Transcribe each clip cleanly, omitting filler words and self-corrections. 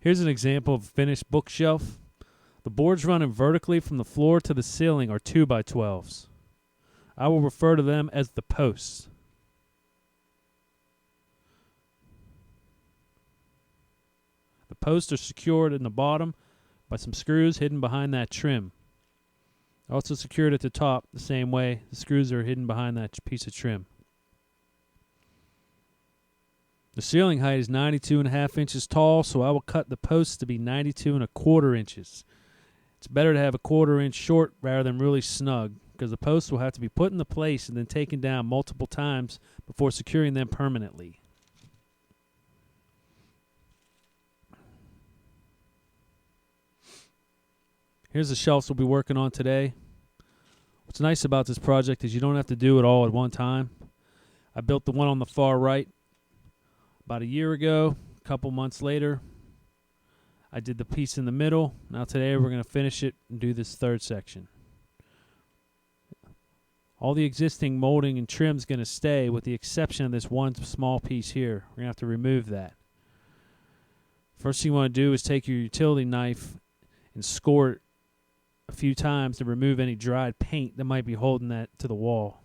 Here's an example of a finished bookshelf. The boards running vertically from the floor to the ceiling are 2x12s. I will refer to them as the posts. The posts are secured in the bottom by some screws hidden behind that trim. Also secured at the top the same way. The screws are hidden behind that piece of trim. The ceiling height is 92.5 inches tall, so I will cut the posts to be 92.25 inches. It's better to have a 1/4 inch short rather than really snug, because the posts will have to be put into place and then taken down multiple times before securing them permanently. Here's the shelves we'll be working on today. What's nice about this project is you don't have to do it all at one time. I built the one on the far right about a year ago. A couple months later, I did the piece in the middle. Now today we're going to finish it and do this third section. All the existing molding and trim is going to stay with the exception of this one small piece here. We're going to have to remove that. First thing you want to do is take your utility knife and score it a few times to remove any dried paint that might be holding that to the wall.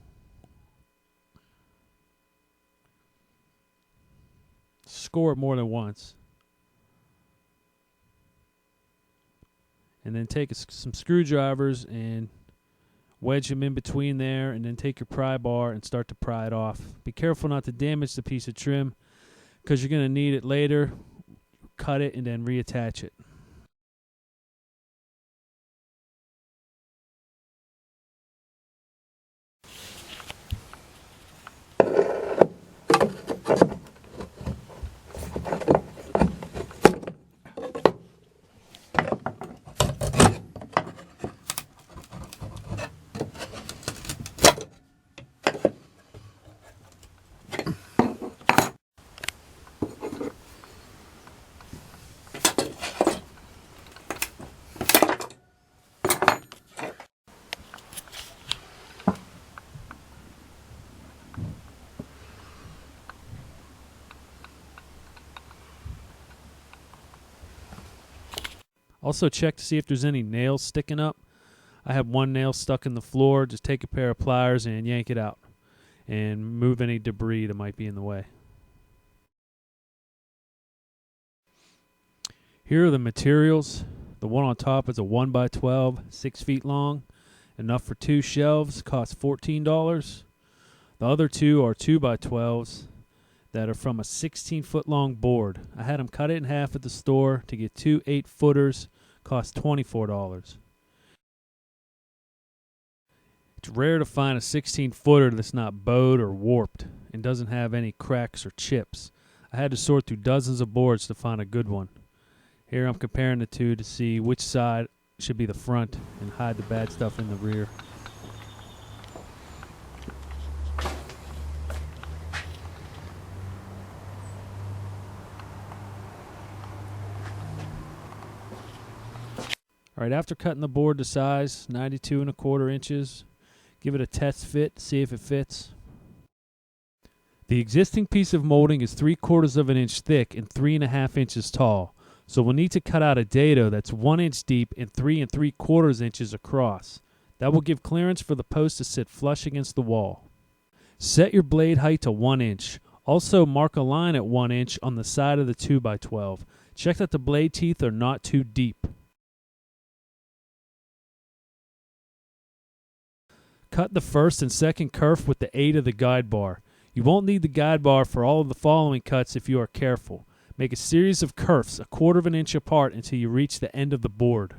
Score it more than once. And then take some screwdrivers and wedge them in between there, and then take your pry bar and start to pry it off. Be careful not to damage the piece of trim because you're going to need it later. Cut it and then reattach it. Also check to see if there's any nails sticking up. I have one nail stuck in the floor. Just take a pair of pliers and yank it out and move any debris that might be in the way. Here are the materials. The one on top is a 1x12, 6 feet long, enough for 2 shelves, costs $14. The other two are 2x12s that are from a 16-foot long board. I had them cut it in half at the store to get 2 8-footers, cost $24. It's rare to find a 16-footer that's not bowed or warped and doesn't have any cracks or chips. I had to sort through dozens of boards to find a good one. Here I'm comparing the two to see which side should be the front and hide the bad stuff in the rear. All right, after cutting the board to size, 92.25 inches, give it a test fit, see if it fits. The existing piece of molding is 3/4 of an inch thick and 3.5 inches tall. So we'll need to cut out a dado that's 1 inch deep and 3 3/4 inches across. That will give clearance for the post to sit flush against the wall. Set your blade height to 1 inch. Also mark a line at 1 inch on the side of the 2x12. Check that the blade teeth are not too deep. Cut the first and second kerf with the aid of the guide bar. You won't need the guide bar for all of the following cuts if you are careful. Make a series of kerfs 1/4 inch apart until you reach the end of the board.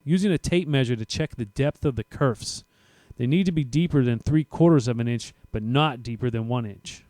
using a tape measure to check the depth of the kerfs. They need to be deeper than 3/4 of an inch, but not deeper than 1 inch.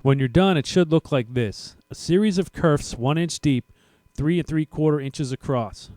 When you're done, it should look like this: a series of kerfs 1 inch deep, 3 3/4 inches across.